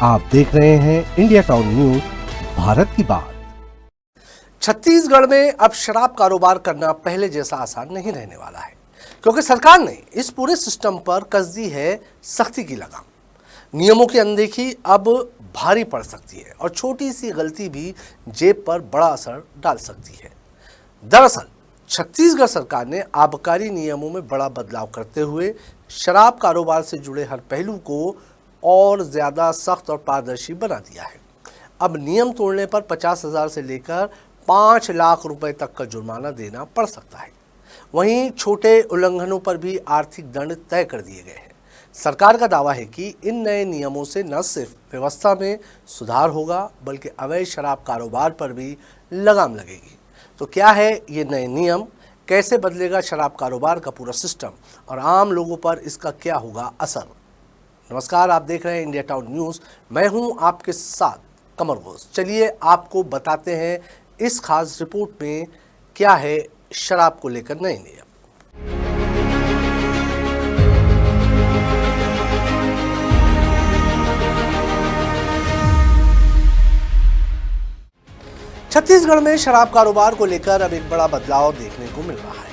आप देख रहे हैं इंडिया टाउन न्यूज, भारत की बात। छत्तीसगढ़ में अब शराब कारोबार करना पहले जैसा आसान नहीं रहने वाला है, क्योंकि सरकार ने इस पूरे सिस्टम पर कस दी है सख्ती की लगाम। नियमों की अनदेखी अब भारी पड़ सकती है और छोटी सी गलती भी जेब पर बड़ा असर डाल सकती है। दरअसल छत्तीसगढ़ सरकार ने आबकारी नियमों में बड़ा बदलाव करते हुए शराब कारोबार से जुड़े हर पहलू को और ज्यादा सख्त और पारदर्शी बना दिया है। अब नियम तोड़ने पर 50,000 से लेकर 5 लाख रुपए तक का जुर्माना देना पड़ सकता है। वहीं छोटे उल्लंघनों पर भी आर्थिक दंड तय कर दिए गए हैं। सरकार का दावा है कि इन नए नियमों से न सिर्फ व्यवस्था में सुधार होगा, बल्कि अवैध शराब कारोबार पर भी लगाम लगेगी। तो क्या है ये नए नियम, कैसे बदलेगा शराब कारोबार का पूरा सिस्टम और आम लोगों पर इसका क्या होगा असर? नमस्कार, आप देख रहे हैं इंडिया टाउन न्यूज़। मैं हूं आपके साथ कमर घोष। चलिए आपको बताते हैं इस खास रिपोर्ट में क्या है शराब को लेकर नए नियम। छत्तीसगढ़ में शराब कारोबार को लेकर अब एक बड़ा बदलाव देखने को मिल रहा है।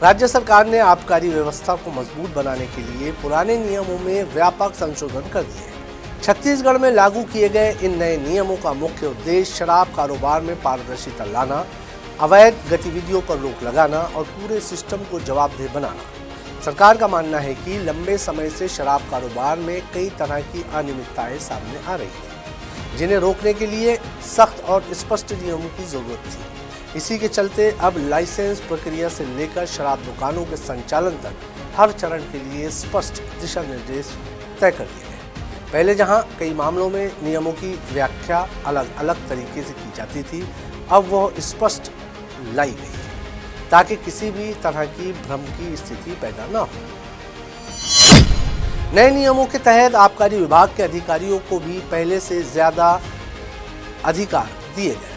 राज्य सरकार ने आबकारी व्यवस्था को मजबूत बनाने के लिए पुराने नियमों में व्यापक संशोधन कर दिए हैं। छत्तीसगढ़ में लागू किए गए इन नए नियमों का मुख्य उद्देश्य शराब कारोबार में पारदर्शिता लाना, अवैध गतिविधियों पर रोक लगाना और पूरे सिस्टम को जवाबदेह बनाना। सरकार का मानना है कि लंबे समय से शराब कारोबार में कई तरह की अनियमितताएं सामने आ रही थी, जिन्हें रोकने के लिए सख्त और स्पष्ट नियमों की जरूरत थी। इसी के चलते अब लाइसेंस प्रक्रिया से लेकर शराब दुकानों के संचालन तक हर चरण के लिए स्पष्ट दिशा निर्देश तय कर दिए गए। पहले जहां कई मामलों में नियमों की व्याख्या अलग अलग तरीके से की जाती थी, अब वह स्पष्ट लाई गई है ताकि किसी भी तरह की भ्रम की स्थिति पैदा न हो। नए नियमों के तहत आबकारी विभाग के अधिकारियों को भी पहले से ज्यादा अधिकार दिए गए हैं,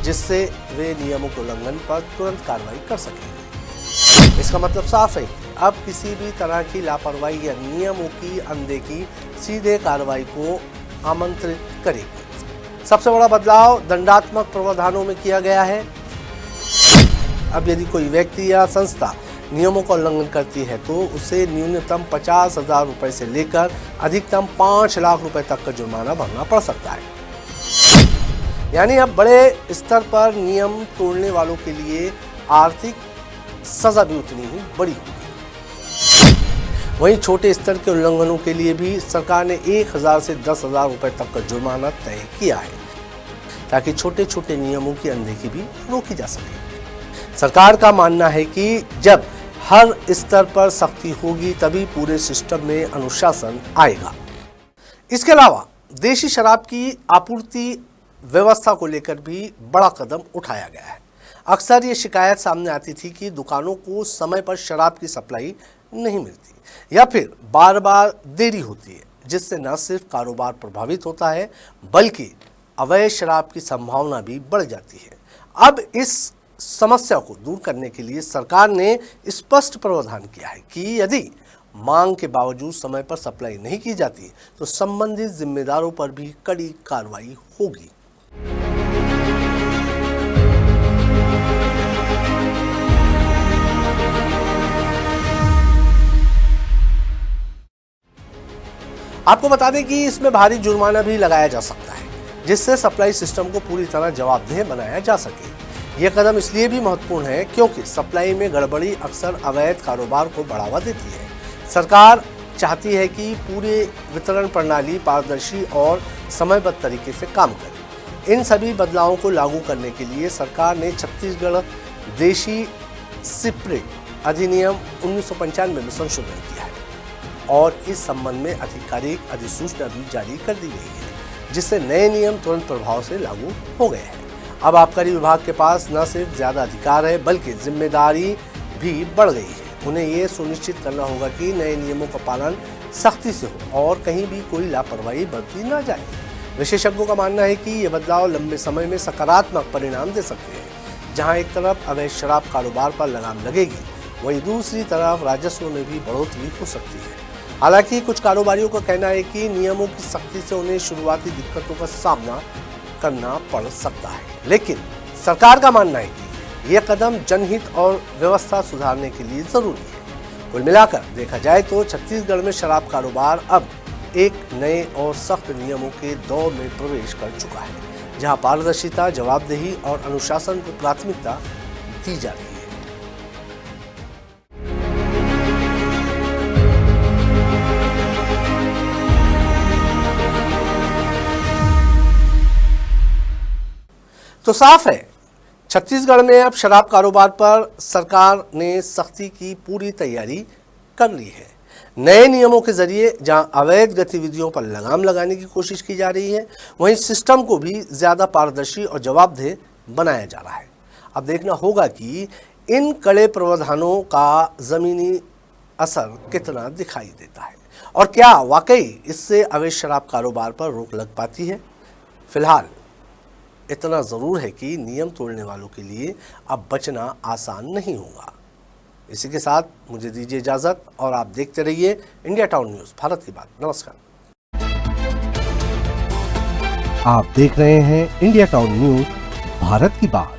जिससे वे नियमों के उल्लंघन पर तुरंत कार्रवाई कर सकेंगे। इसका मतलब साफ है कि अब किसी भी तरह की लापरवाही या नियमों की अनदेखी सीधे कार्रवाई को आमंत्रित करेगी। सबसे बड़ा बदलाव दंडात्मक प्रावधानों में किया गया है। अब यदि कोई व्यक्ति या संस्था नियमों का उल्लंघन करती है तो उसे न्यूनतम 50,000 रुपए से लेकर अधिकतम 5 लाख रुपए तक का जुर्माना भरना पड़ सकता है। यानी अब बड़े स्तर पर नियम तोड़ने वालों के लिए आर्थिक सजा भी उतनी ही बड़ी होगी। वहीं छोटे स्तर के उल्लंघनों के लिए भी सरकार ने 1,000 से 10,000 रुपए तक का जुर्माना तय किया है, ताकि छोटे छोटे नियमों की अनदेखी भी रोकी जा सके। सरकार का मानना है कि जब हर स्तर पर सख्ती होगी तभी पूरे सिस्टम में अनुशासन आएगा। इसके अलावा देशी शराब की आपूर्ति व्यवस्था को लेकर भी बड़ा कदम उठाया गया है। अक्सर ये शिकायत सामने आती थी कि दुकानों को समय पर शराब की सप्लाई नहीं मिलती या फिर बार बार देरी होती है, जिससे न सिर्फ कारोबार प्रभावित होता है बल्कि अवैध शराब की संभावना भी बढ़ जाती है। अब इस समस्या को दूर करने के लिए सरकार ने स्पष्ट प्रावधान किया है कि यदि मांग के बावजूद समय पर सप्लाई नहीं की जाती तो संबंधित जिम्मेदारों पर भी कड़ी कार्रवाई होगी। आपको बता दें कि इसमें भारी जुर्माना भी लगाया जा सकता है, जिससे सप्लाई सिस्टम को पूरी तरह जवाबदेह बनाया जा सके। यह कदम इसलिए भी महत्वपूर्ण है क्योंकि सप्लाई में गड़बड़ी अक्सर अवैध कारोबार को बढ़ावा देती है। सरकार चाहती है कि पूरे वितरण प्रणाली पारदर्शी और समयबद्ध तरीके से काम करे। इन सभी बदलावों को लागू करने के लिए सरकार ने छत्तीसगढ़ देशी स्पिरिट अधिनियम 1995 में संशोधन किया है और इस संबंध में आधिकारिक अधिसूचना भी जारी कर दी गई है, जिससे नए नियम तुरंत प्रभाव से लागू हो गए हैं। अब आबकारी विभाग के पास न सिर्फ ज्यादा अधिकार है बल्कि जिम्मेदारी भी बढ़ गई है। उन्हें ये सुनिश्चित करना होगा कि नए नियमों का पालन सख्ती से हो और कहीं भी कोई लापरवाही बरती न जाए। विशेषज्ञों का मानना है कि ये बदलाव लंबे समय में सकारात्मक परिणाम दे सकते हैं। जहां एक तरफ अवैध शराब कारोबार पर लगाम लगेगी, वहीं दूसरी तरफ राजस्व में भी बढ़ोतरी हो सकती है। हालांकि कुछ कारोबारियों का कहना है कि नियमों की सख्ती से उन्हें शुरुआती दिक्कतों का सामना करना पड़ सकता है, लेकिन सरकार का मानना है कि यह कदम जनहित और व्यवस्था सुधारने के लिए जरूरी है। कुल मिलाकर देखा जाए तो छत्तीसगढ़ में शराब कारोबार अब एक नए और सख्त नियमों के दौर में प्रवेश कर चुका है, जहां पारदर्शिता, जवाबदेही और अनुशासन को प्राथमिकता दी जा रही है। तो साफ है, छत्तीसगढ़ में अब शराब कारोबार पर सरकार ने सख्ती की पूरी तैयारी कर ली है। नए नियमों के जरिए जहां अवैध गतिविधियों पर लगाम लगाने की कोशिश की जा रही है, वहीं सिस्टम को भी ज्यादा पारदर्शी और जवाबदेह बनाया जा रहा है। अब देखना होगा कि इन कड़े प्रावधानों का जमीनी असर कितना दिखाई देता है और क्या वाकई इससे अवैध शराब कारोबार पर रोक लग पाती है। फिलहाल इतना जरूर है कि नियम तोड़ने वालों के लिए अब बचना आसान नहीं होगा। इसी के साथ मुझे दीजिए इजाजत और आप देखते रहिए इंडिया टाउन न्यूज, भारत की बात। नमस्कार। आप देख रहे हैं इंडिया टाउन न्यूज, भारत की बात।